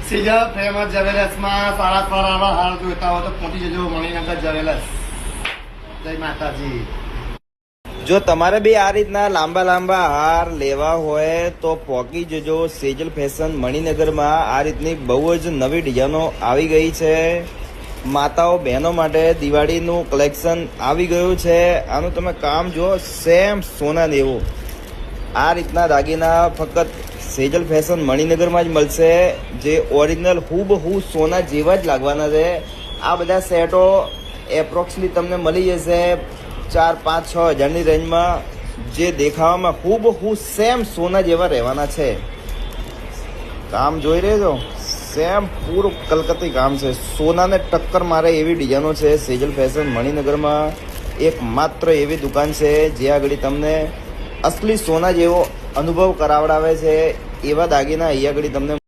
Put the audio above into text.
સીધા ફેમસ જ્વેલર્સમાં સારા હાર જોઈતા હોય તો પહોંચી જજો મણિનગર જ્વેલર્સ. જય માતાજી. જો તમારે બી આ રીતના લાંબા લાંબા હાર લેવા હોય તો પોકી જજો સેજલ ફેશન મણિનગરમાં. આ રીતની બહુ જ નવી ડિઝાઇનો આવી ગઈ છે. માતાઓ બહેનો માટે દિવાળીનું કલેક્શન આવી ગયું છે. આનું તમે કામ જુઓ, સેમ સોના જેવું. આ રીતના દાગીના ફક્ત સેજલ ફેશન મણિનગરમાં જ મળશે, જે ઓરિજિનલ હુબહુ સોના જેવા જ લાગવાના છે. આ બધા સેટો એપ્રોક્સલી તમને મળી જશે 4-5-6 હજારની રેન્જમાં, જે દેખાવામાં હુબહુ સેમ સોના જેવા રહેવાના છે. કામ જોઈ રહ્યા છો, સેમ પૂરું કલકત્તી કામ છે. સોનાને ટક્કર મારે એવી ડિઝાઇનો છે. સેજલ ફેશન મણિનગરમાં એક માત્ર એવી દુકાન છે જે આગળ તમને અસલી સોના જેવો અનુભવ કરાવડાવે છે. એવા દાગીના અહીંયા આગળ તમને